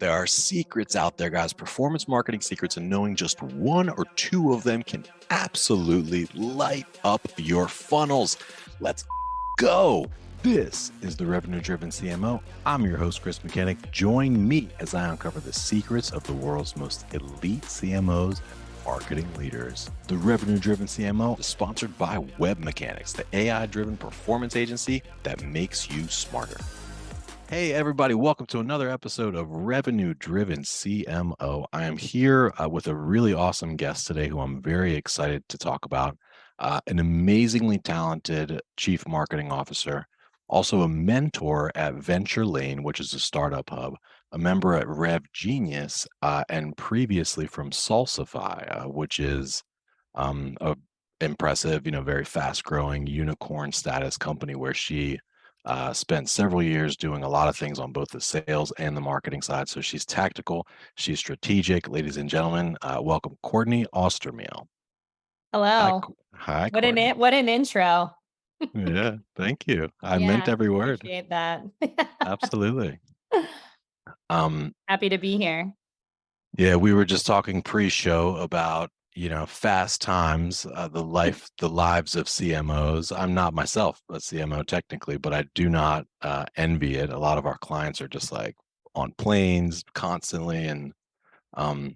There are secrets out there, guys, performance marketing secrets, and knowing just one or two of them can absolutely light up your funnels. Let's go. This is the Revenue Driven CMO. I'm your host, Chris Mechanic. Join me as I uncover the secrets of the world's most elite CMOs and marketing leaders. The Revenue Driven CMO is sponsored by Web Mechanics, the AI-driven performance agency that makes you smarter. Hey, everybody, welcome to another episode of Revenue Driven CMO. I am here with a really awesome guest today who I'm very excited to talk about. An amazingly talented chief marketing officer, also a mentor at Venture Lane, which is a startup hub, a member at Rev Genius, and previously from Salsify, which is a impressive, very fast growing unicorn status company where she spent several years doing a lot of things on both the sales and the marketing side. So she's tactical, she's strategic. Ladies and gentlemen, welcome Courtney Austermehle. Hi, Hello. hi, What an Courtney. what an intro. Yeah, thank you. I meant Yeah, every word. appreciate that. Absolutely. Um, Happy to be here. yeah, we were just talking pre-show about fast times, the lives of CMOs. I'm not myself a CMO technically, but I do not envy it. A lot of our clients are just like on planes constantly, and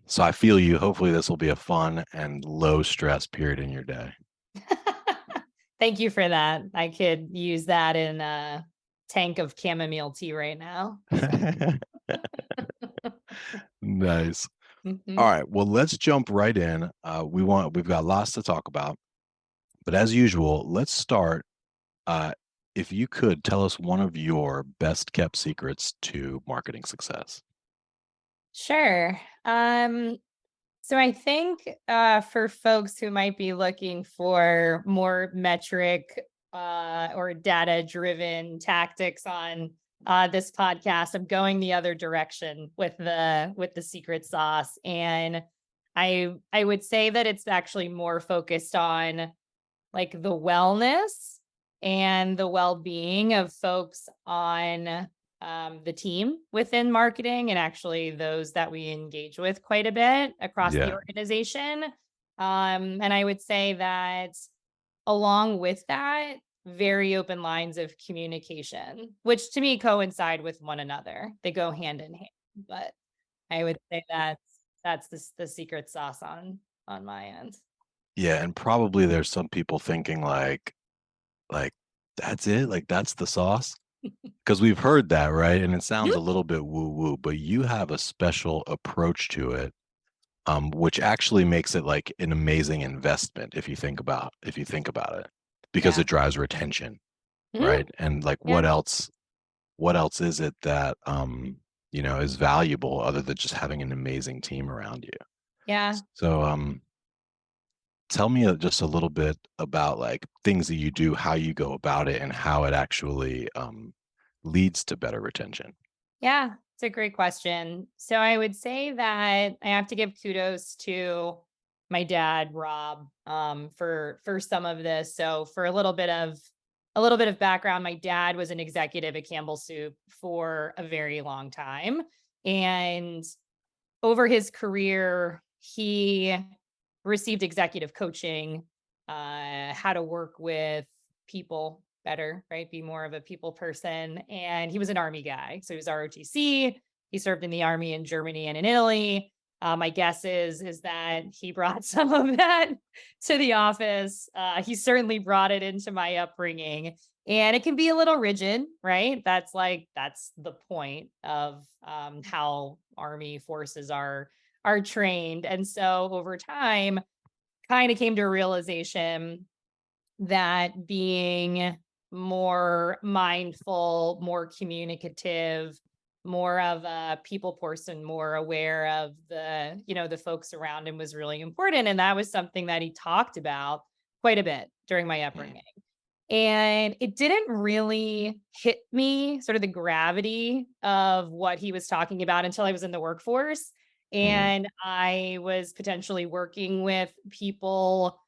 so I feel you. Hopefully, this will be a fun and low stress period in your day. Thank you for that. I could use that in a tank of chamomile tea right now. So, Nice. All mhm. right, well, let's jump right in. We've got lots to talk about, but as usual, let's start. If you could tell us one of your best kept secrets to marketing success. Sure. So I think for folks who might be looking for more metric or data driven tactics on this podcast, I'm going the other direction with the secret sauce, and I would say that it's actually more focused on like the wellness and the well-being of folks on the team within marketing, and actually those that we engage with quite a bit across the Yeah. organization. And I would say that along with that, very open lines of communication, which to me coincide with one another. They go hand in hand. But I would say that's the secret sauce on my end. Yeah, and probably there's some people thinking like that's it, like that's the sauce. Because we've heard that, right? And it sounds a little bit woo woo, but you have a special approach to it, which actually makes it like an amazing investment if you think about it, because Yeah. it drives retention, Mhm. right? And like Yeah. what else is it that is valuable other than just having an amazing team around you? Yeah. So tell me just a little bit about like things that you do, how you go about it, and how it actually leads to better retention. Yeah, it's a great question. So I would say that I have to give kudos to my dad, Rob, for some of this. So for a little bit of background, my dad was an executive at Campbell Soup for a very long time. And over his career, he received executive coaching, how to work with people better, right? Be more of a people person. And he was an army guy. So he was ROTC. He served in the army in Germany and in Italy. My guess is that he brought some of that to the office. He certainly brought it into my upbringing, and it can be a little rigid, right? That's the point of how army forces are trained. And so over time, kind of came to a realization that being more mindful, more communicative, more of a people person, more aware of the folks around him was really important. And that was something that he talked about quite a bit during my Mm, upbringing. And it didn't really hit me, sort of the gravity of what he was talking about, until I was in the workforce mm, and I was potentially working with people,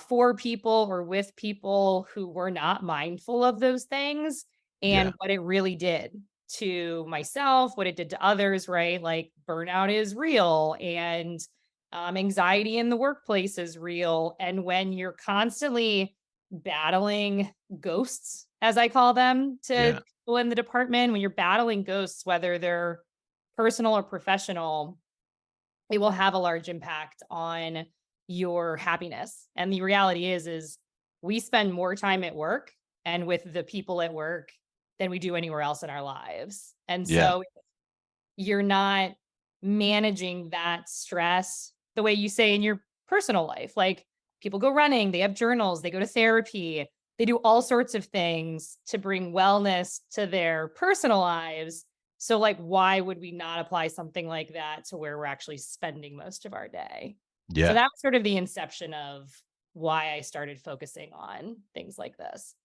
for people or with people who were not mindful of those things, and yeah. what it really did. to myself, what it did to others, right? Like burnout is real and anxiety in the workplace is real. And when you're constantly battling ghosts, as I call them to Yeah. people in the department, when you're battling ghosts, whether they're personal or professional, it will have a large impact on your happiness. And the reality is we spend more time at work and with the people at work than we do anywhere else in our lives. And Yeah. so you're not managing that stress the way you say in your personal life. Like people go running, they have journals, they go to therapy, they do all sorts of things to bring wellness to their personal lives. So, like, why would we not apply something like that to where we're actually spending most of our day? So, Yeah. that was sort of the inception of why I started focusing on things like this.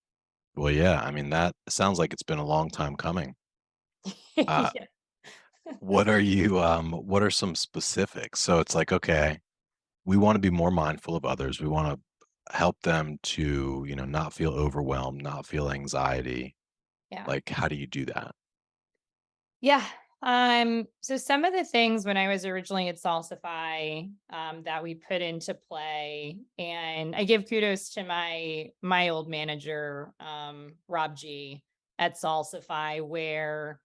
Well, yeah. I mean, that sounds like it's been a long time coming. Uh, Yeah. what are some specifics? So it's like, okay, we want to be more mindful of others. We want to help them to, not feel overwhelmed, not feel anxiety. Yeah. Like, how do you do that? Yeah. So some of the things when I was originally at Salsify, that we put into play, and I give kudos to my old manager, Rob G at Salsify, where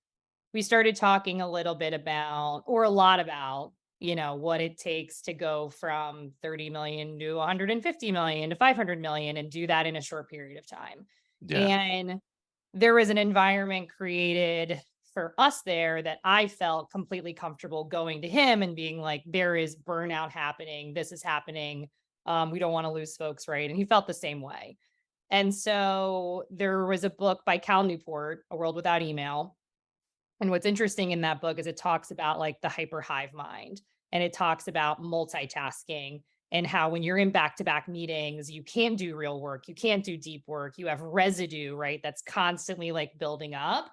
we started talking a little bit about, or a lot about, what it takes to go from 30 million to 150 million to 500 million and do that in a short period of time. Yeah. And there was an environment created for us there that I felt completely comfortable going to him and being like, there is burnout happening. This is happening. We don't want to lose folks, right? And he felt the same way. And so there was a book by Cal Newport, A World Without Email. And what's interesting in that book is it talks about like the hyper hive mind, and it talks about multitasking and how when you're in back to back meetings, you can't do real work, you can't do deep work, you have residue, right? That's constantly like building up.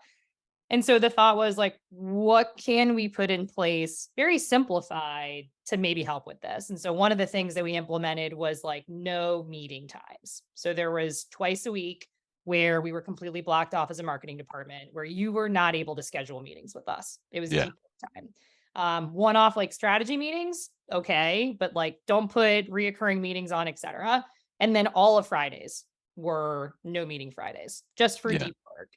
And so the thought was like, what can we put in place, very simplified, to maybe help with this? And so one of the things that we implemented was like no meeting times. So there was twice a week where we were completely blocked off as a marketing department, where you were not able to schedule meetings with us. It was Yeah. deep work time. One off like strategy meetings, okay, but like don't put reoccurring meetings on, etc. And then all of Fridays were no meeting Fridays, just for Yeah. deep work.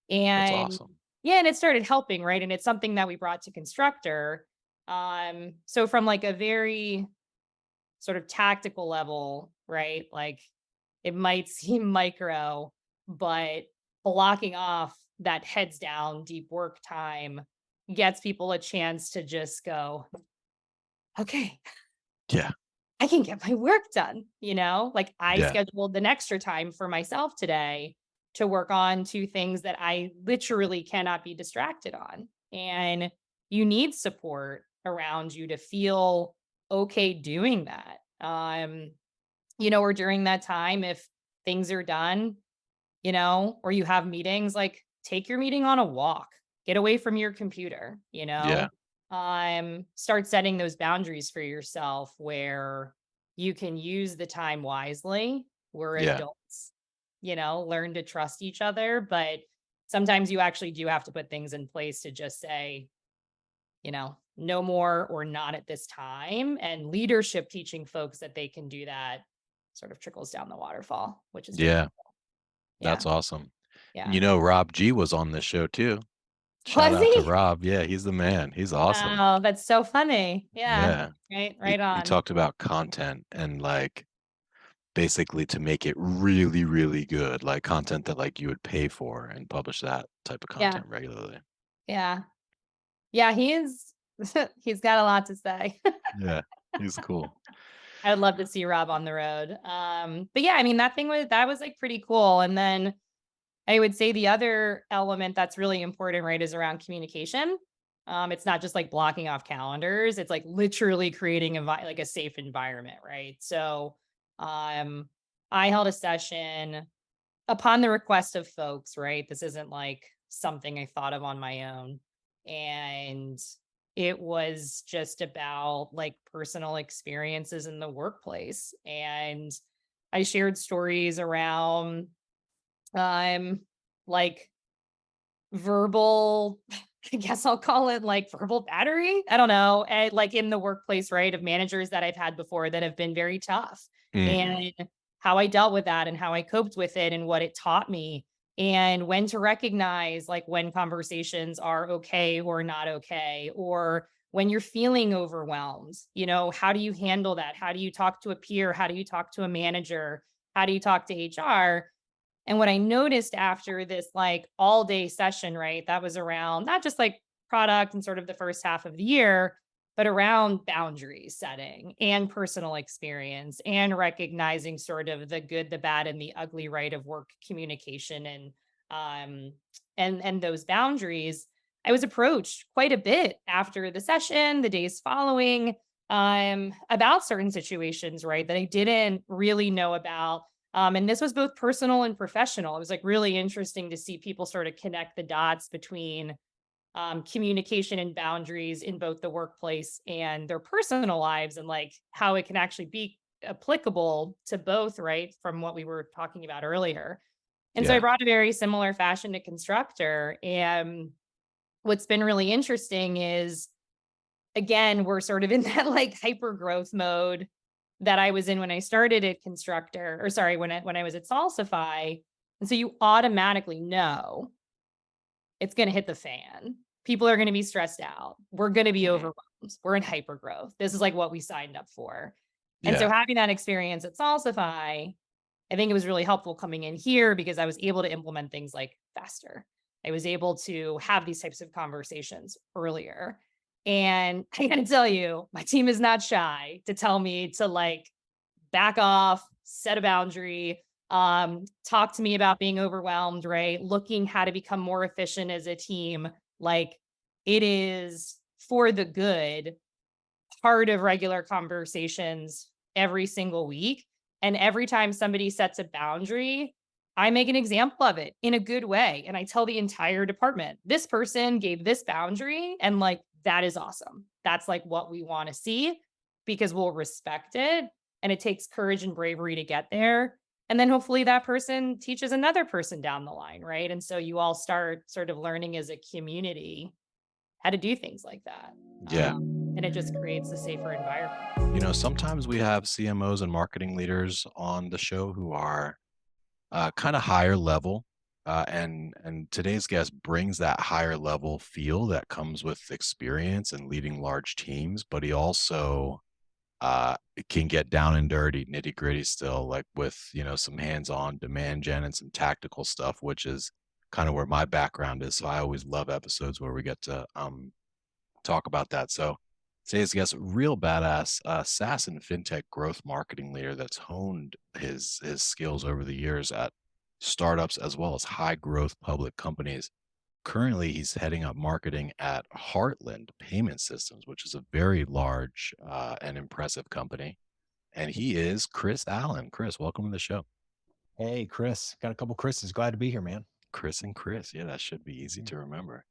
That's And awesome. yeah, and it started helping, right? And it's something that we brought to Constructor. So from like a very sort of tactical level, right? Like it might seem micro, but blocking off that heads down deep work time gets people a chance to just go, okay, Yeah. I can get my work done, Like I Yeah. scheduled an extra time for myself today to work on two things that I literally cannot be distracted on. And you need support around you to feel okay doing that. Or during that time, if things are done, or you have meetings, like take your meeting on a walk, get away from your computer, Yeah. start setting those boundaries for yourself where you can use the time wisely. We're Yeah. adults, learn to trust each other, but sometimes you actually do have to put things in place to just say, no more or not at this time. And leadership teaching folks that they can do that sort of trickles down the waterfall, which is really Yeah. cool. Yeah. That's awesome. And Yeah. Rob G was on this show too. Shout Was out to he? Rob. Yeah, he's the man. He's awesome. Oh, that's so funny. Yeah. Yeah. Right. We Right we on. talked about content and like basically to make it really, really good, like content that like you would pay for and publish that type of Yeah. content regularly. Yeah. Yeah. He is. He's got a lot to say. Yeah. He's cool. I would love to see Rob on the road. But yeah, I mean, that was like pretty cool. And then I would say the other element that's really important, right, is around communication. It's not just like blocking off calendars. It's like literally creating like a safe environment, right? So, um, I held a session upon the request of folks, right? This isn't like something I thought of on my own. And it was just about like personal experiences in the workplace. And I shared stories around, um, like verbal, I guess I'll call it like verbal battery. I don't know. And like in the workplace, right? Of managers that I've had before that have been very tough, Hmm. and how I dealt with that and how I coped with it and what it taught me, and when to recognize like when conversations are okay or not okay, or when you're feeling overwhelmed, how do you handle that? How do you talk to a peer? How do you talk to a manager? How do you talk to HR? And what I noticed after this like all day session, right, that was around not just like product and sort of the first half of the year, but around boundary setting and personal experience and recognizing sort of the good, the bad, and the ugly, right, of work communication um and those boundaries. I was approached quite a bit after the session, the days following, about certain situations, right, that I didn't really know about, and this was both personal and professional. It was like really interesting to see people sort of connect the dots between communication and boundaries in both the workplace and their personal lives, and like how it can actually be applicable to both, right? From what we were talking about earlier. And so I Yeah. brought a very similar fashion to Constructor. And what's been really interesting is, again, we're sort of in that like hyper growth mode that I was in when I started at Constructor, or sorry, when I was at Salsify. And so you automatically know it's going to hit the fan. People are going to be stressed out. We're going to be Hmm. overwhelmed. We're in hyper growth. This is like what we signed up for. And so Yeah. having that experience at Salsify, I think it was really helpful coming in here because I was able to implement things like faster. I was able to have these types of conversations earlier. And I gotta tell you, my team is not shy to tell me to like back off, set a boundary, talk to me about being overwhelmed, right? Looking how to become more efficient as a team. Like it is for the good part of regular conversations every single week. And every time somebody sets a boundary, I make an example of it in a good way. And I tell the entire department, this person gave this boundary. And like, that is awesome. That's like what we want to see because we'll respect it. And it takes courage and bravery to get there. And then hopefully that person teaches another person down the line. Right. And so you all start sort of learning as a community how to do things like that. Yeah. And it just creates a safer environment. Sometimes we have CMOs and marketing leaders on the show who are kind of higher level. And today's guest brings that higher level feel that comes with experience and leading large teams, but he also can get down and dirty, nitty gritty still, like with some hands on demand gen and some tactical stuff, which is kind of where my background is. So I always love episodes where we get to talk about that. So today's guest, real badass SaaS and fintech growth marketing leader that's honed his skills over the years at startups as well as high growth public companies. Currently, he's heading up marketing at Heartland Payment Systems, which is a very large and impressive company. And he is Chris Allen. Chris, welcome to the show. Hey, Chris. Got a couple Chris's. Glad to be here, man. Chris and Chris. Yeah, that should be easy to remember.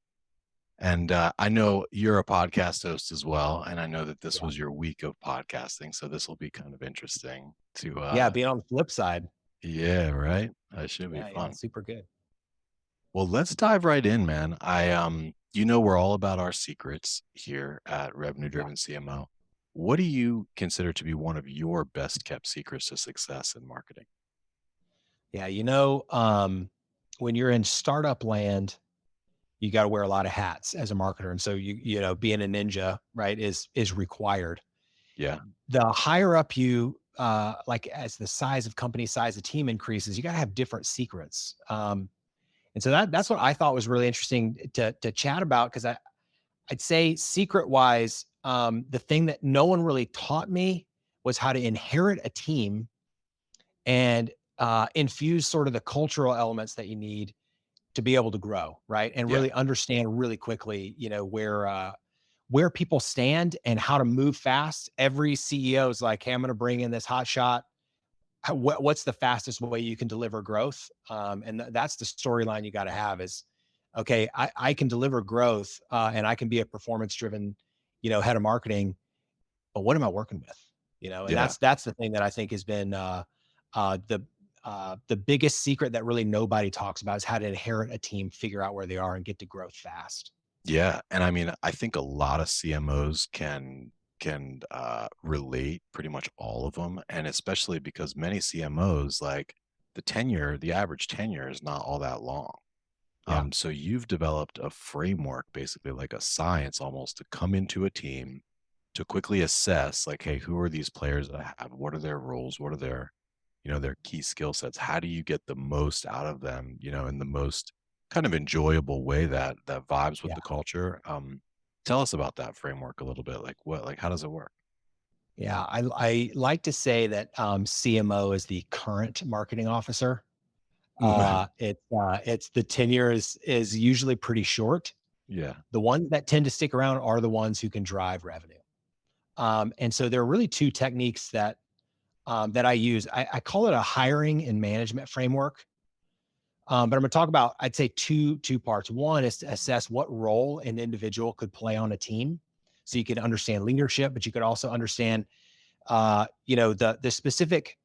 And I know you're a podcast host as well. And I know that this Yeah. was your week of podcasting. So this will be kind of interesting to, Yeah, being on the flip side. yeah, right. That should be Yeah, fun. super good. Well, let's dive right in, man. We're all about our secrets here at Revenue Yeah. Driven CMO. What do you consider to be one of your best kept secrets to success in marketing? Yeah, when you're in startup land, you got to wear a lot of hats as a marketer. And so being a ninja, right, is required. Yeah. The higher up you like as the size of company size, the team increases, you got to have different secrets. And so that's what I thought was really interesting to chat about, because I'd say secret wise, the thing that no one really taught me was how to inherit a team and infuse sort of the cultural elements that you need to be able to grow, right? And Yeah. really understand really quickly, where people stand and how to move fast. Every CEO is like, hey, I'm going to bring in this hot shot. What's the fastest way you can deliver growth? And that's the storyline you got to have is, okay, I can deliver growth and I can be a performance driven, head of marketing, but what am I working with? And Yeah. that's the thing that I think has been the the biggest secret that really nobody talks about is how to inherit a team, figure out where they are, and get to growth fast. Yeah, and I mean, I think a lot of CMOs can relate, pretty much all of them, and especially because many CMOs, like the average tenure is not all that long. Yeah. So you've developed a framework, basically like a science almost, to come into a team to quickly assess, like, hey, who are these players that I have? What are their roles? What are their key skill sets? How do you get the most out of them, in the most kind of enjoyable way that vibes with Yeah. the culture? Tell us about that framework a little bit. Like how does it work? Yeah. I like to say that CMO is the current marketing officer. It's the tenure is usually pretty short. Yeah. The ones that tend to stick around are the ones who can drive revenue. And so there are really two techniques that I use. I call it a hiring and management framework. But I'm going to talk about, I'd say two parts. One is to assess what role an individual could play on a team, so you can understand leadership, but you could also understand, the specific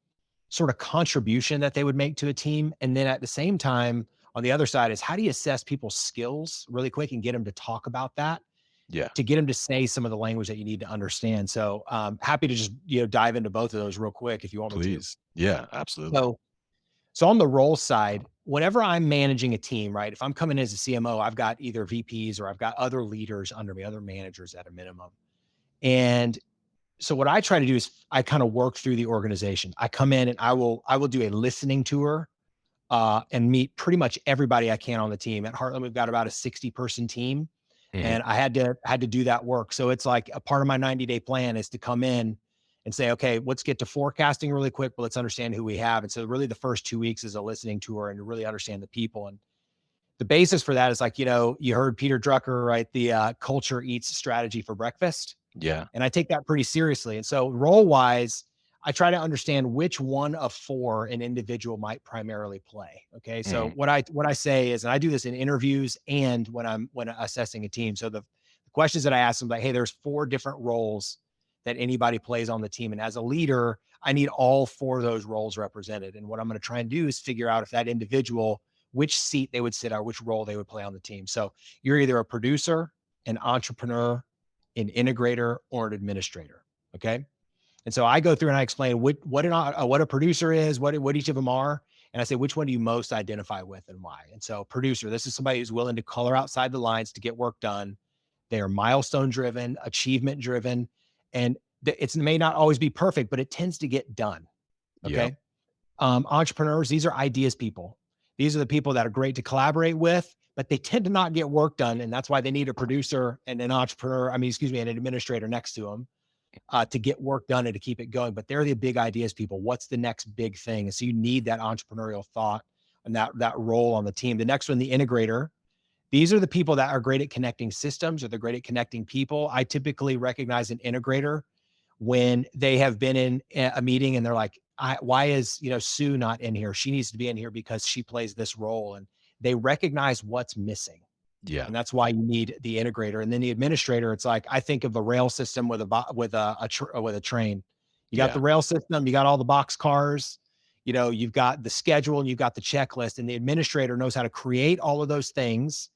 sort of contribution that they would make to a team. And then at the same time, on the other side is, how do you assess people's skills really quick and get them to talk about that, Yeah. to get them to say some of the language that you need to understand. So happy to just, dive into both of those real quick if you want me to. Please. Yeah, absolutely. So on the role side, whenever I'm managing a team, right? If I'm coming in as a CMO, I've got either VPs or I've got other leaders under me, other managers at a minimum. And so what I try to do is I kind of work through the organization. I come in and I will do a listening tour and meet pretty much everybody I can on the team. At Heartland, we've got about a 60-person team, Mhm. and I had to do that work. So it's like a part of my 90-day plan is to come in and say, okay, let's get to forecasting really quick, but let's understand who we have. And so really the first 2 weeks is a listening tour and to really understand the people. And the basis for that is, like, you heard Peter Drucker, right? The culture eats strategy for breakfast. Yeah. And I take that pretty seriously. And so role wise, I try to understand which one of four an individual might primarily play. Okay. So Mhm. what I say is, and I do this in interviews and when assessing a team. So the questions that I ask them, like, hey, there's four different roles that anybody plays on the team. And as a leader, I need all four of those roles represented. And what I'm going to try and do is figure out if that individual, which seat they would sit or which role they would play on the team. So you're either a producer, an entrepreneur, an integrator, or an administrator. Okay. And so I go through and I explain what a producer is, what each of them are. And I say, which one do you most identify with and why? And so producer, this is somebody who's willing to color outside the lines to get work done. They are milestone driven, achievement driven, and it may not always be perfect, but it tends to get done. Yep. Okay. Entrepreneurs, these are ideas people. These are the people that are great to collaborate with, but they tend to not get work done. And that's why they need a producer and an entrepreneur, an administrator next to them to get work done and to keep it going. But they're the big ideas people. What's the next big thing? And so you need that entrepreneurial thought and that role on the team. The next one, the integrator. These are the people that are great at connecting systems, or they're great at connecting people. I typically recognize an integrator when they have been in a meeting and they're like, why is, Sue not in here? She needs to be in here because she plays this role. And they recognize what's missing. Yeah. And that's why you need the integrator. And then the administrator, it's like, I think of a rail system with a train. You got Yeah. the rail system, you got all the box cars, you've got the schedule and you've got the checklist, and the administrator knows how to create all of those things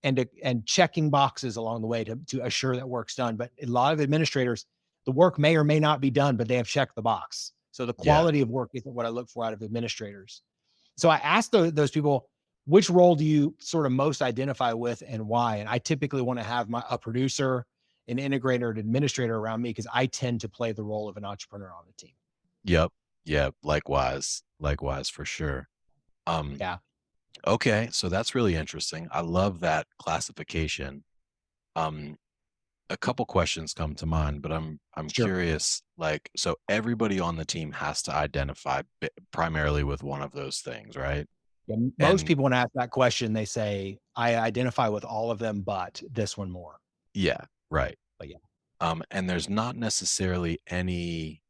and checking boxes along the way to assure that work's done. But a lot of administrators, the work may or may not be done, but they have checked the box. So the Yeah. quality of work isn't what I look for out of administrators. So I asked those people, which role do you sort of most identify with and why? And I typically want to have a producer, an integrator, an administrator around me because I tend to play the role of an entrepreneur on the team. Yep. Yep. Likewise. Likewise, for sure. Um, Yeah, okay. So that's really interesting. I love that classification. Um, a couple questions come to mind, but I'm sure. curious, like, so everybody on the team has to identify primarily with one of those things, right? Yeah, most And people, when I ask that question, they say, I identify with all of them, but this one more. yeah, right. But yeah, And there's not necessarily any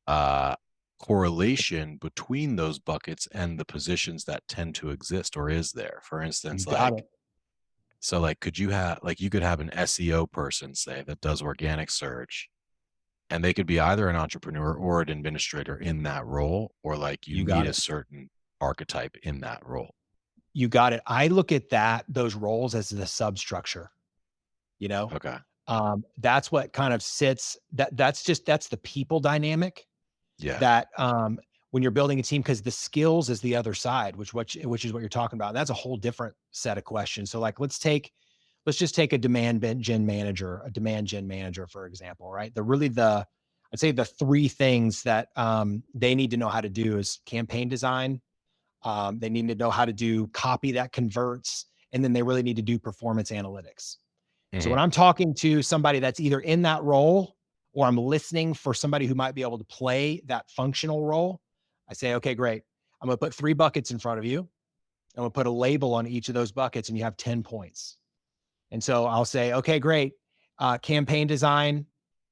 uh correlation between those buckets and the positions that tend to exist, or is there? For you instance, got it. like, you could have an SEO person, say, that does organic search, And they could be either an entrepreneur or an administrator in that role, or like you You got need a it. certain archetype in that role. You got it. I look at those roles as the substructure, you know? Okay. That's what kind of sits that's the people dynamic Yeah. that, when you're building a team, because the skills is the other side, which is what you're talking about. That's a whole different set of questions. So like, let's just take a demand gen manager, for example, right? I'd say the three things that, they need to know how to do is campaign design. They need to know how to do copy that converts, and then they really need to do performance analytics. So Mhm. when I'm talking to somebody that's either in that role, or I'm listening for somebody who might be able to play that functional role, I say, okay, great. I'm going to put 3 buckets in front of you. I'm going to put a label on each of those buckets, and you have 10 points. And so I'll say, okay, great. Campaign design,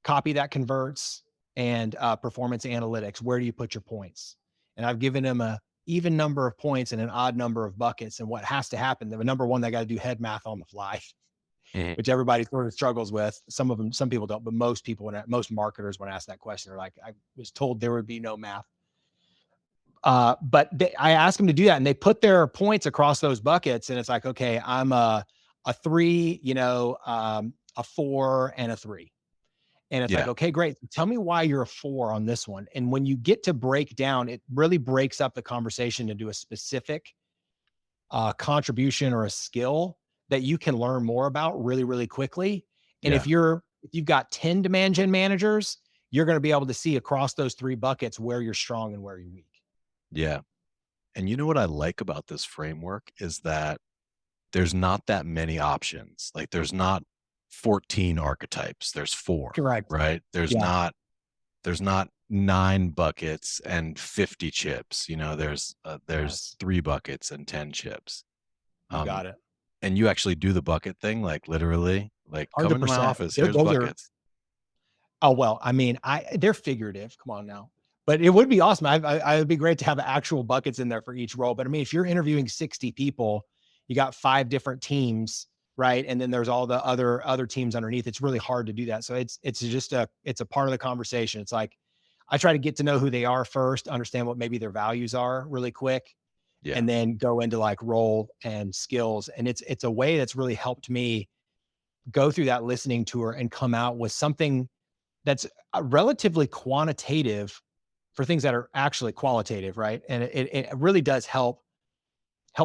copy that converts, and performance analytics. Where do you put your points? And I've given them a even number of points and an odd number of buckets. And what has to happen, the number one, they got to do head math on the fly, Mhm. which everybody sort of struggles with. Some people don't, but most people, most marketers, when asked that question, are like, I was told there would be no math. But I asked them to do that, and they put their points across those buckets, and it's like, okay, I'm a 3, a 4, and a 3. And it's like, Yeah. okay, great. Tell me why you're a 4 on this one. And when you get to break down, it really breaks up the conversation into a specific contribution or a skill that you can learn more about really, really quickly. And Yeah. if you've got 10 demand gen managers, you're going to be able to see across those 3 buckets where you're strong and where you're weak. Yeah. And you know what I like about this framework is that there's not that many options. Like there's not 14 archetypes. There's 4, Correct. right? Yeah. There's not 9 buckets and 50 chips. There's Yes. 3 buckets and 10 chips. You Um, got it. and you actually do the bucket thing, like literally, like come into my 100%. office. They're Here's those are buckets. Oh, well, I mean, they're figurative. Come on now. But it would be awesome. I would be great to have actual buckets in there for each role. But I mean, if you're interviewing 60 people, you got 5 different teams, right? And then there's all the other teams underneath. It's really hard to do that. So it's a part of the conversation. It's like I try to get to know who they are first, understand what maybe their values are really quick, Yeah. and then go into like role and skills. And it's a way that's really helped me go through that listening tour and come out with something that's relatively quantitative for things that are actually qualitative, right? And it really does help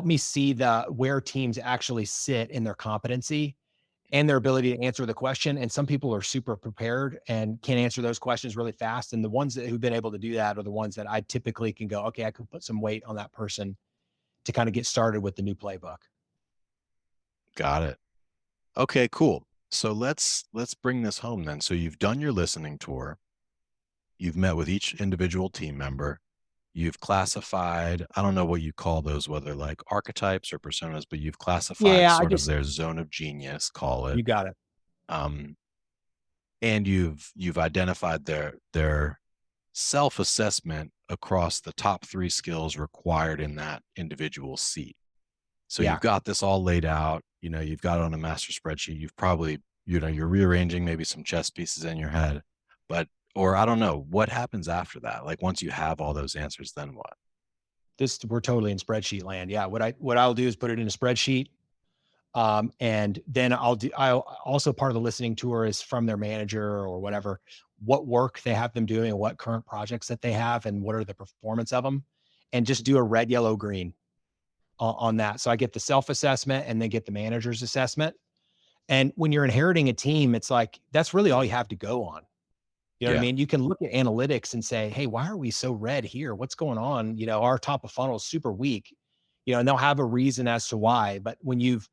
me see the where teams actually sit in their competency and their ability to answer the question. And some people are super prepared and can answer those questions really fast. And the ones who've been able to do that are the ones that I typically can go, okay, I can put some weight on that person to kind of get started with the new playbook. Got it. Okay, cool. So let's bring this home then. So you've done your listening tour. You've met with each individual team member. You've classified, I don't know what you call those, whether like archetypes or personas, but you've classified Yeah, sort of their zone of genius, call it. you got it. Um, and you've identified their self-assessment across the top 3 skills required in that individual seat. So Yeah. you've got this all laid out, you've got it on a master spreadsheet. You've probably, you're rearranging maybe some chess pieces in your head, or I don't know, what happens after that? Like once you have all those answers, then what? We're totally in spreadsheet land. Yeah. What I'll do is put it in a spreadsheet. And then I'll also, part of the listening tour is from their manager or whatever, what work they have them doing and what current projects that they have and what are the performance of them, and just do a red, yellow, green on that. So I get the self-assessment and then get the manager's assessment. And when you're inheriting a team, it's like, that's really all you have to go on. You know what I Yeah. mean? You can look at analytics and say, hey, why are we so red here? What's going on? Our top of funnel is super weak, and they'll have a reason as to why. But when you've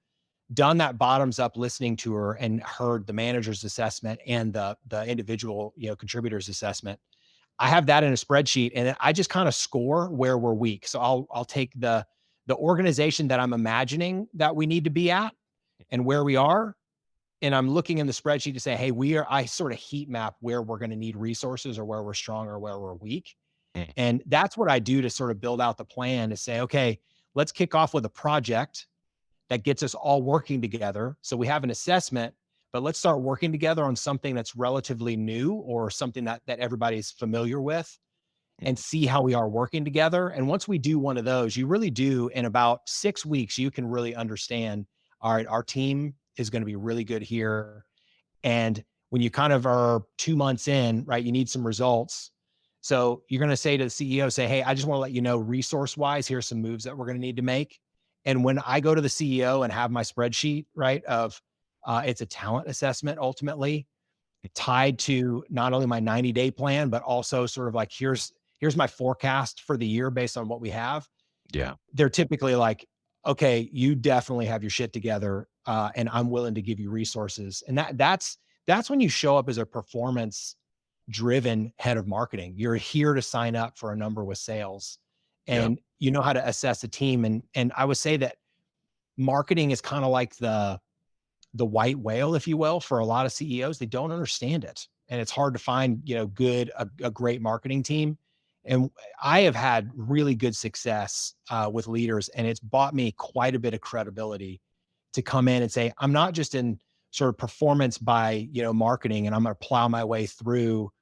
done that bottoms up listening tour and heard the manager's assessment and the individual, contributors assessment, I have that in a spreadsheet, and I just kind of score where we're weak. So I'll take the organization that I'm imagining that we need to be at and where we are, and I'm looking in the spreadsheet to say, hey, I sort of heat map where we're going to need resources or where we're strong or where we're weak. Mm. And that's what I do to sort of build out the plan to say, okay, let's kick off with a project that gets us all working together. So we have an assessment, but let's start working together on something that's relatively new or something that everybody's familiar with, and see how we are working together. And once we do one of those, you really do, in about 6 weeks, you can really understand, all right, our team is going to be really good here. And when you kind of are 2 months in, right, you need some results. So you're going to say to the CEO, say, hey, I just want to let you know, resource wise, here's some moves that we're going to need to make. And when I go to the CEO and have my spreadsheet, right, of it's a talent assessment ultimately tied to not only my 90-day plan, but also sort of like, here's my forecast for the year based on what we have. Yeah. They're typically like, okay, you definitely have your shit together, and I'm willing to give you resources. And that's when you show up as a performance driven head of marketing. You're here to sign up for a number with sales, Yep. and you know how to assess a team. And I would say that marketing is kind of like the white whale, if you will, for a lot of CEOs. They don't understand it. And it's hard to find, a great marketing team. And I have had really good success with leaders, and it's bought me quite a bit of credibility to come in and say, I'm not just in sort of performance by, marketing, and I'm going to plow my way through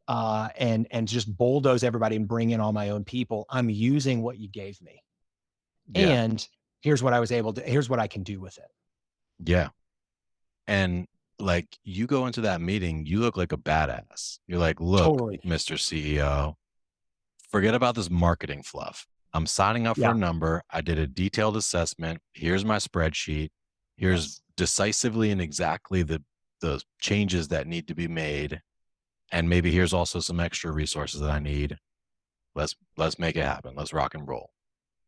and just bulldoze everybody and bring in all my own people. I'm using what you gave me. Yeah. And here's what here's what I can do with it. Yeah. And like, you go into that meeting, you look like a badass. You're like, look, Totally. Mr. CEO, forget about this marketing fluff. I'm signing up for Yeah. a number. I did a detailed assessment. Here's my spreadsheet. Here's Yes. decisively and exactly the changes that need to be made. And maybe here's also some extra resources that I need. Let's make it happen. Let's rock and roll.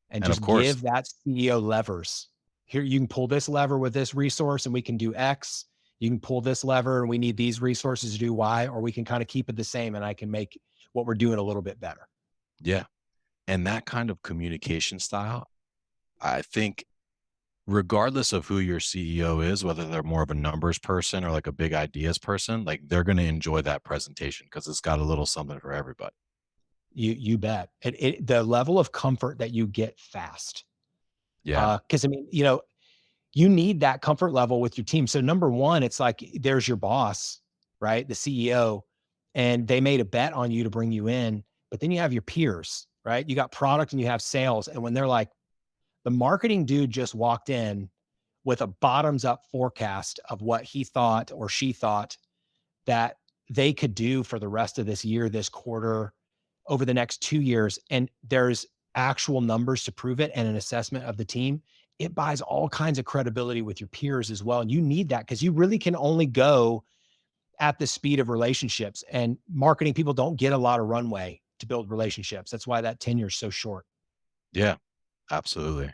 And And of just course, give that CEO levers. Here, you can pull this lever with this resource and we can do X. You can pull this lever and we need these resources to do Y, or we can kind of keep it the same and I can make what we're doing a little bit better. yeah. And that kind of communication style, I think, regardless of who your CEO is, whether they're more of a numbers person or like a big ideas person, like, they're going to enjoy that presentation because it's got a little something for everybody. You bet. The level of comfort that you get fast. Yeah. Because I mean, you need that comfort level with your team. So number one, it's like there's your boss, right? The CEO, and they made a bet on you to bring you in, but then you have your peers, right? You got product and you have sales. And when they're like, the marketing dude just walked in with a bottoms up forecast of what he thought or she thought that they could do for the rest of this year, this quarter, over the next 2 years. And there's actual numbers to prove it and an assessment of the team. It buys all kinds of credibility with your peers as well. And you need that because you really can only go at the speed of relationships, and marketing people don't get a lot of runway to build relationships. That's why that tenure is so short. Yeah, absolutely.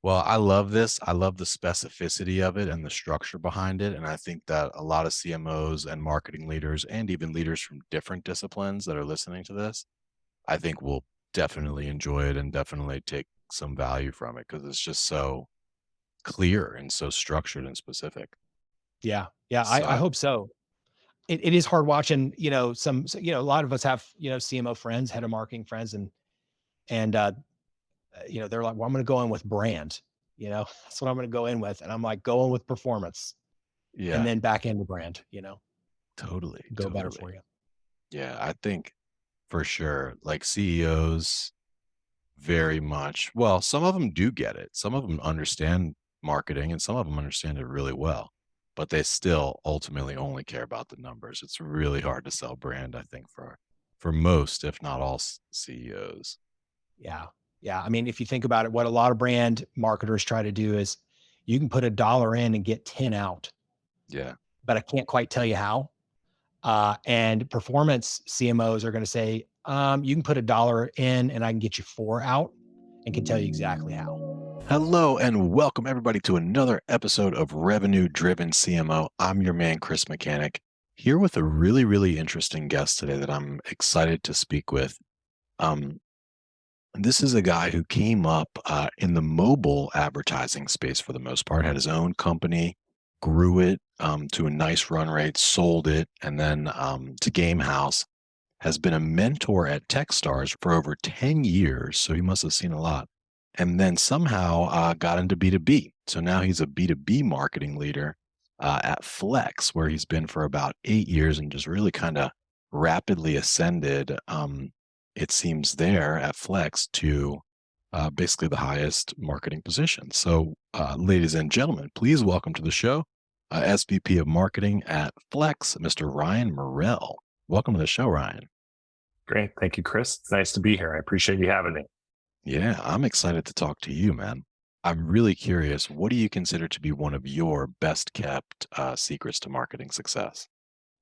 Well, I love this. I love the specificity of it and the structure behind it. And I think that a lot of CMOs and marketing leaders and even leaders from different disciplines that are listening to this, I think will definitely enjoy it and definitely take some value from it because it's just so clear and so structured and specific. Yeah. Yeah. So I hope so. It is hard watching, a lot of us have, CMO friends, head of marketing friends, and they're like, well, I'm going to go in with brand, that's what I'm going to go in with. And I'm like, going with performance and yeah, then back into brand, totally, go better totally. for you. Yeah, I think for sure, like, CEOs very much, well, some of them do get it. Some of them understand marketing and some of them understand it really well, but they still ultimately only care about the numbers. It's really hard to sell brand, I think, for most, if not all CEOs. Yeah. Yeah. I mean, if you think about it, what a lot of brand marketers try to do is you can put $1 in and get 10 out, Yeah. but I can't quite tell you how. And performance CMOs are going to say, you can put $1 in and I can get you 4 out and can tell you exactly how. Hello and welcome everybody to another episode of Revenue Driven CMO. I'm your man, Chris Mechanic, here with a really, really interesting guest today that I'm excited to speak with. This is a guy who came up in the mobile advertising space for the most part, had his own company, grew it to a nice run rate, sold it, and then to Gamehouse, has been a mentor at Techstars for over 10 years. So he must have seen a lot. And then somehow got into B2B. So now he's a B2B marketing leader at Flex, where he's been for about 8 years and just really kind of rapidly ascended, it seems there at Flex to basically the highest marketing position. So, ladies and gentlemen, please welcome to the show SVP of Marketing at Flex, Mr. Ryan Morel. Welcome to the show, Ryan. Great. Thank you, Chris. It's nice to be here. I appreciate you having me. Yeah, I'm excited to talk to you, man. I'm really curious. What do you consider to be one of your best kept secrets to marketing success?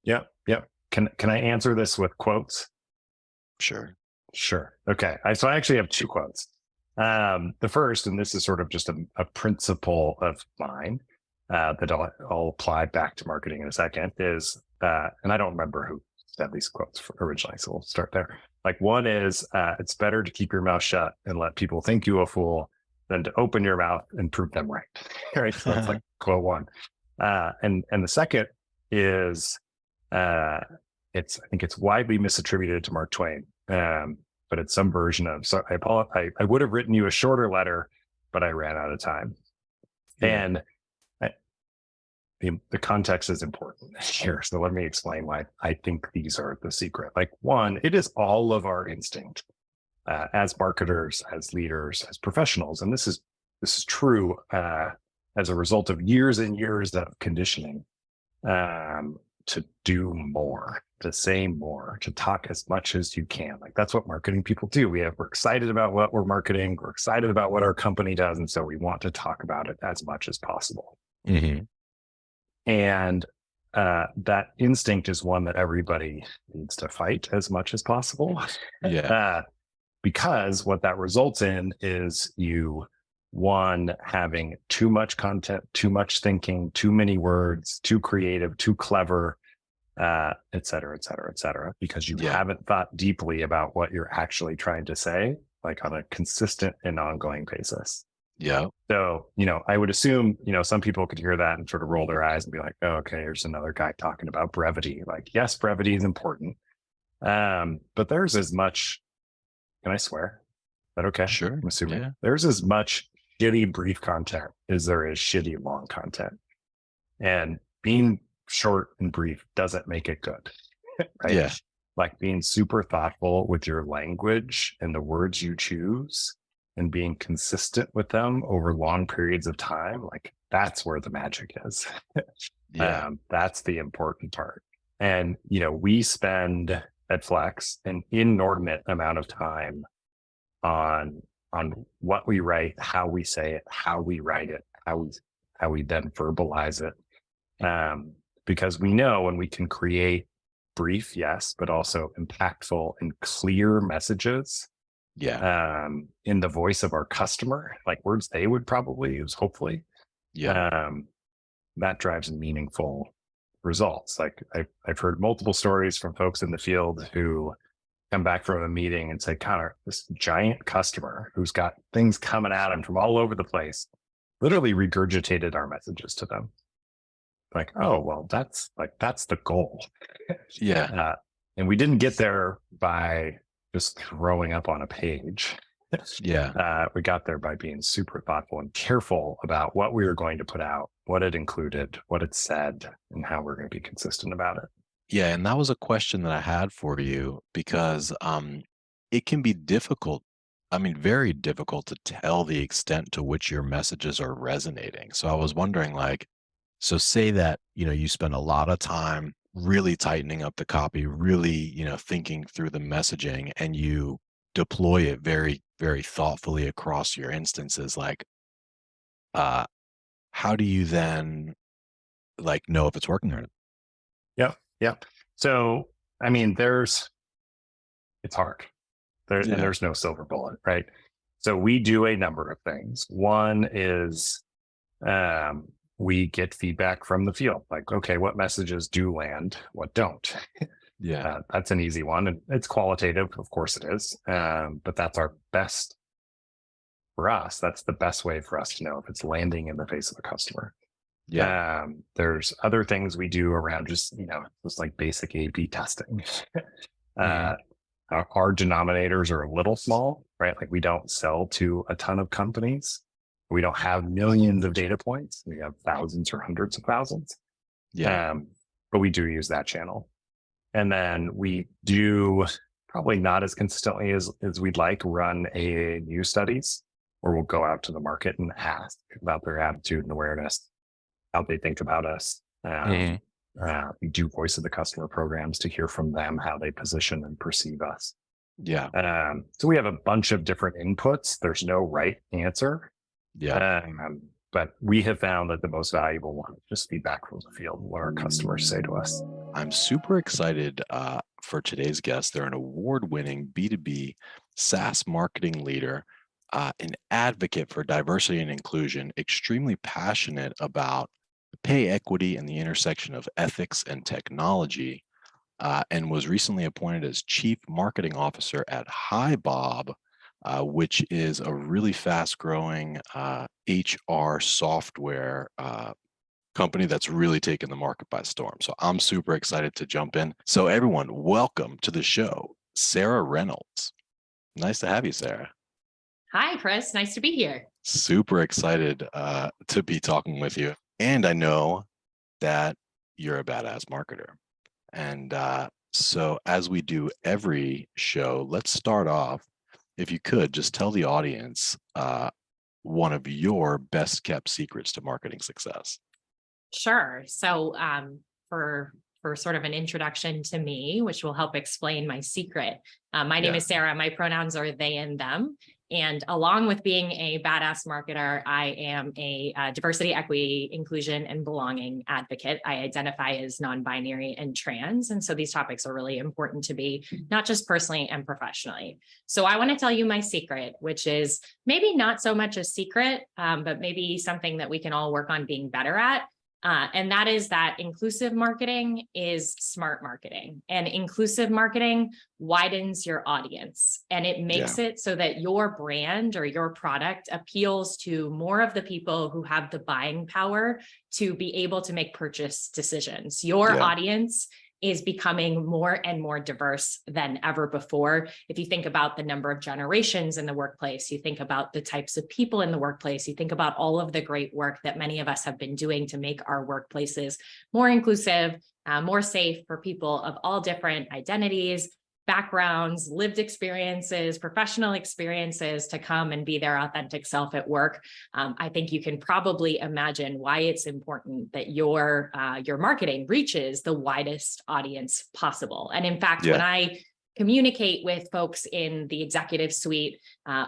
Yeah. Yeah. Can I answer this with quotes? Sure. Sure. Okay. So I actually have 2 quotes. The first, and this is sort of just a principle of mine that I'll apply back to marketing in a second, is, and I don't remember who said these quotes originally, so we'll start there. Like, one is, it's better to keep your mouth shut and let people think you a fool than to open your mouth and prove them right. Right. So that's like quote 1. And the second is, I think it's widely misattributed to Mark Twain. But it's some version of, so I apologize. I would have written you a shorter letter, but I ran out of time. Yeah. And the context is important here. So let me explain why I think these are the secret. Like, one, it is all of our instinct as marketers, as leaders, as professionals. And this is true as a result of years and years of conditioning to do more, to say more, to talk as much as you can. Like, that's what marketing people do. We're excited about what we're marketing. We're excited about what our company does. And so we want to talk about it as much as possible. Mm-hmm. And that instinct is one that everybody needs to fight as much as possible. Yeah. Because what that results in is you, one, having too much content, too much thinking, too many words, too creative, too clever, et cetera, et cetera, et cetera, because you haven't thought deeply about what you're actually trying to say, like on a consistent and ongoing basis. Yeah. So, I would assume, some people could hear that and sort of roll their eyes and be like, oh, okay, here's another guy talking about brevity. Like, yes, brevity is important. But there's as much, can I swear? Is that okay? Sure. I'm assuming. Yeah. There's as much shitty brief content as there is shitty long content. And being short and brief doesn't make it good. Right? Yeah. Like, being super thoughtful with your language and the words you choose and being consistent with them over long periods of time, like, that's where the magic is. Yeah. That's the important part. And, we spend at Flex an inordinate amount of time on what we write, how we say it, how we write it, how we then verbalize it. Because we know when we can create brief, yes, but also impactful and clear messages, in the voice of our customer, like words they would probably use, hopefully, that drives meaningful results. Like, I've heard multiple stories from folks in the field who come back from a meeting and say, Connor, this giant customer who's got things coming at him from all over the place literally regurgitated our messages to them. Like, oh, well, that's the goal. Yeah. And we didn't get there by just throwing up on a page. We got there by being super thoughtful and careful about what we were going to put out, what it included, what it said, and how we're going to be consistent about it. Yeah. And that was a question that I had for you because it can be difficult. I mean, very difficult to tell the extent to which your messages are resonating. So I was wondering, like, so say that, you spend a lot of time really tightening up the copy, really, thinking through the messaging, and you deploy it very, very thoughtfully across your instances. Like, how do you then know if it's working or not? Yep. So, I mean, it's hard. And there's no silver bullet, right? So we do a number of things. One is, we get feedback from the field, like, okay, what messages do land, what don't? That's an easy one. And it's qualitative, of course it is. But that's our best for us. That's the best way for us to know if it's landing in the face of a customer. There's other things we do around just like basic A/B testing. Our denominators are a little small, right? Like, we don't sell to a ton of companies. We don't have millions of data points. We have thousands or hundreds of thousands. Yeah. But we do use that channel. And then we do, probably not as consistently as we'd like, run AAU studies, where we'll go out to the market and ask about their attitude and awareness, how they think about us. We do voice of the customer programs to hear from them how they position and perceive us. Yeah. So we have a bunch of different inputs. There's no right answer. Yeah. But we have found that the most valuable one is just feedback from the field, what our customers say to us. I'm super excited for today's guest. They're an award-winning B2B SaaS marketing leader, an advocate for diversity and inclusion, extremely passionate about pay equity and the intersection of ethics and technology, and was recently appointed as Chief Marketing Officer at HiBob, which is a really fast-growing HR software company that's really taken the market by storm. So I'm super excited to jump in. So everyone, welcome to the show, Sarah Reynolds. Nice to have you, Sarah. Hi, Chris. Nice to be here. Super excited to be talking with you. And I know that you're a badass marketer. And so as we do every show, let's start off, if you could, just tell the audience one of your best kept secrets to marketing success. Sure. So for sort of an introduction to me, which will help explain my secret, my name is Sarah. My pronouns are they and them. And along with being a badass marketer, I am a diversity, equity, inclusion, and belonging advocate. I identify as non-binary and trans. And so these topics are really important to me, not just personally and professionally. So I want to tell you my secret, which is maybe not so much a secret, but maybe something that we can all work on being better at. And that is that inclusive marketing is smart marketing, and inclusive marketing widens your audience, and it makes it so that your brand or your product appeals to more of the people who have the buying power to be able to make purchase decisions. Your audience is becoming more and more diverse than ever before. If you think about the number of generations in the workplace, you think about the types of people in the workplace, you think about all of the great work that many of us have been doing to make our workplaces more inclusive, more safe for people of all different identities, backgrounds, lived experiences, professional experiences to come and be their authentic self at work. I think you can probably imagine why it's important that your marketing reaches the widest audience possible. And in fact, when I communicate with folks in the executive suite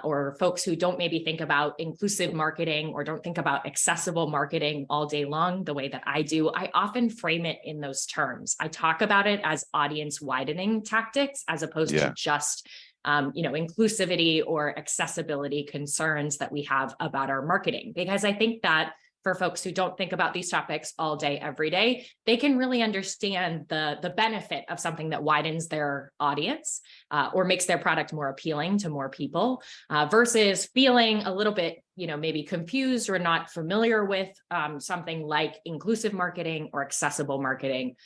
or folks who don't maybe think about inclusive marketing or don't think about accessible marketing all day long the way that I do, I often frame it in those terms. I talk about it as audience widening tactics as opposed to just inclusivity or accessibility concerns that we have about our marketing, because I think that for folks who don't think about these topics all day, every day, they can really understand the benefit of something that widens their audience or makes their product more appealing to more people versus feeling a little bit, maybe confused or not familiar with something like inclusive marketing or accessible marketing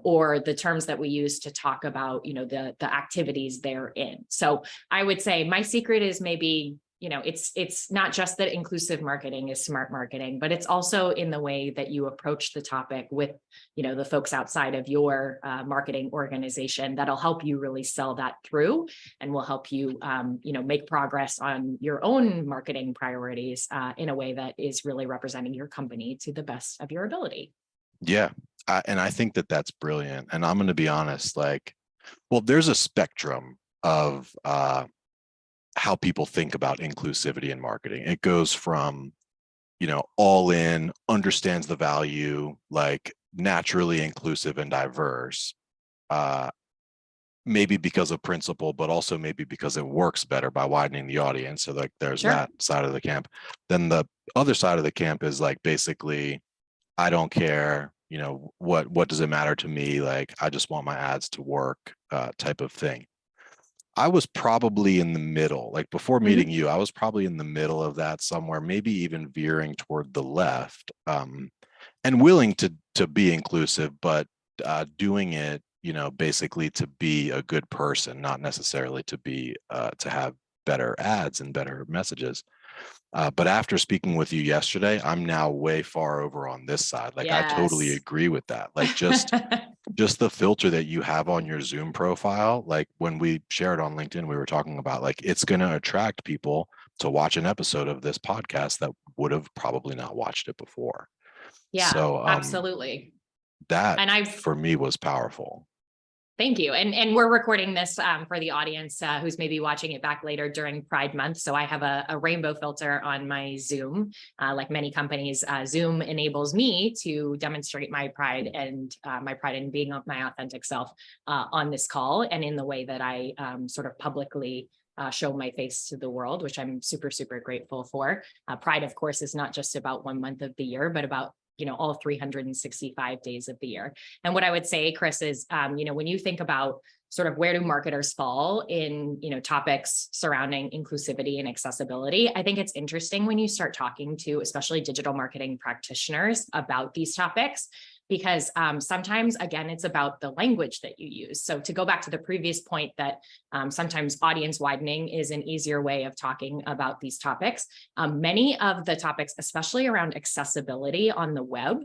or the terms that we use to talk about, the activities therein. So I would say my secret is maybe it's not just that inclusive marketing is smart marketing, but it's also in the way that you approach the topic with, the folks outside of your marketing organization that'll help you really sell that through and will help you, make progress on your own marketing priorities in a way that is really representing your company to the best of your ability. Yeah. And I think that that's brilliant. And I'm going to be honest, there's a spectrum of, how people think about inclusivity in marketing. It goes from, all in, understands the value, like naturally inclusive and diverse, maybe because of principle, but also maybe because it works better by widening the audience. So there's that side of the camp. Then the other side of the camp is basically, I don't care, what does it matter to me? I just want my ads to work type of thing. I was probably in the middle, before meeting you, I was probably in the middle of that somewhere, maybe even veering toward the left, and willing to be inclusive, but doing it, basically to be a good person, not necessarily to be, to have better ads and better messages. But after speaking with you yesterday, I'm now way far over on this side. Like, I totally Yes. agree with that. Like, just the filter that you have on your Zoom profile, like when we shared on LinkedIn, we were talking about like it's going to attract people to watch an episode of this podcast that would have probably not watched it before. Yeah, So absolutely. that And for me was powerful. thank you. And we're recording this for the audience who's maybe watching it back later during Pride Month. So I have a rainbow filter on my Zoom. Like many companies, Zoom enables me to demonstrate my pride and my pride in being my authentic self on this call and in the way that I sort of publicly show my face to the world, which I'm super, super grateful for. Pride, of course, is not just about 1 month of the year, but about all 365 days of the year. And what I would say, Chris, is, when you think about sort of where do marketers fall in, topics surrounding inclusivity and accessibility, I think it's interesting when you start talking to, especially digital marketing practitioners about these topics, because sometimes, again, it's about the language that you use. So to go back to the previous point that sometimes audience widening is an easier way of talking about these topics. Many of the topics, especially around accessibility on the web,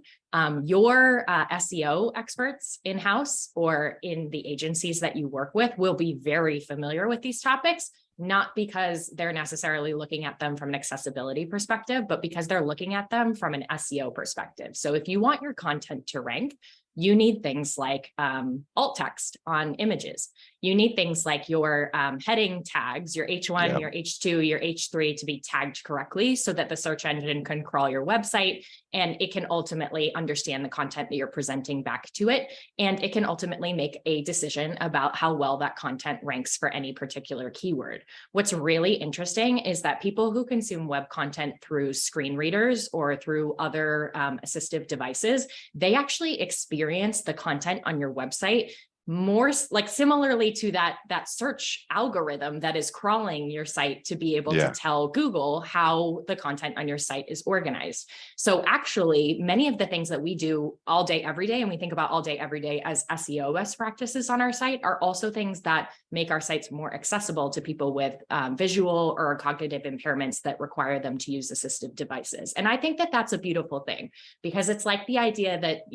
your SEO experts in-house or in the agencies that you work with will be very familiar with these topics, not because they're necessarily looking at them from an accessibility perspective, but because they're looking at them from an SEO perspective. So if you want your content to rank, you need things like alt text on images. You need things like your heading tags, your H1, your H2, your H3 to be tagged correctly so that the search engine can crawl your website and it can ultimately understand the content that you're presenting back to it. And it can ultimately make a decision about how well that content ranks for any particular keyword. What's really interesting is that people who consume web content through screen readers or through other assistive devices, they actually experience the content on your website more like similarly to that search algorithm that is crawling your site to be able to tell Google how the content on your site is organized. So actually, many of the things that we do all day, every day, and we think about all day, every day as SEO best practices on our site are also things that make our sites more accessible to people with visual or cognitive impairments that require them to use assistive devices. And I think that that's a beautiful thing because it's like the idea that,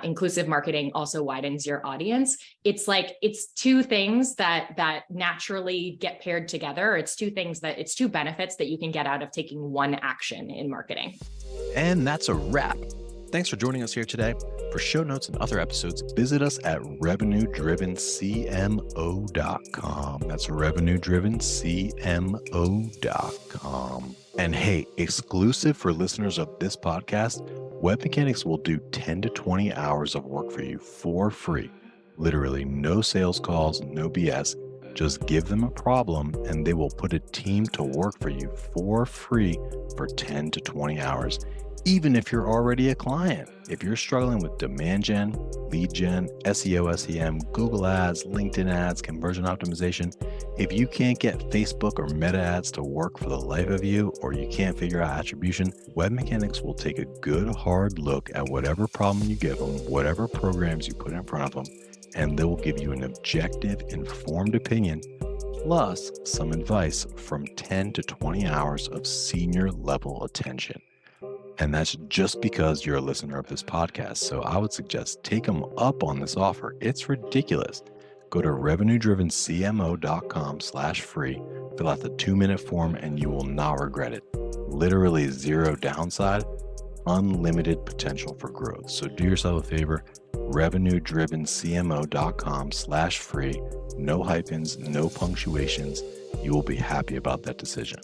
inclusive marketing also widens your audience. It's like, it's two things that naturally get paired together. It's two benefits that you can get out of taking one action in marketing. And that's a wrap. Thanks for joining us here today. For show notes and other episodes, visit us at revenuedrivencmo.com. That's revenuedrivencmo.com. And hey, exclusive for listeners of this podcast, Web Mechanics will do 10 to 20 hours of work for you for free. Literally no sales calls, no BS. Just give them a problem and they will put a team to work for you for free for 10 to 20 hours. Even if you're already a client, if you're struggling with demand gen, lead gen, SEO, SEM, Google ads, LinkedIn ads, conversion optimization, if you can't get Facebook or Meta ads to work for the life of you, or you can't figure out attribution, Web Mechanics will take a good hard look at whatever problem you give them, whatever programs you put in front of them, and they will give you an objective, informed opinion, plus some advice from 10 to 20 hours of senior level attention. And that's just because you're a listener of this podcast. So I would suggest take them up on this offer. It's ridiculous. Go to revenuedrivencmo.com/free, fill out the 2-minute form, and you will not regret it. Literally zero downside, unlimited potential for growth. So do yourself a favor, revenuedrivencmo.com/free, no hyphens, no punctuations. You will be happy about that decision.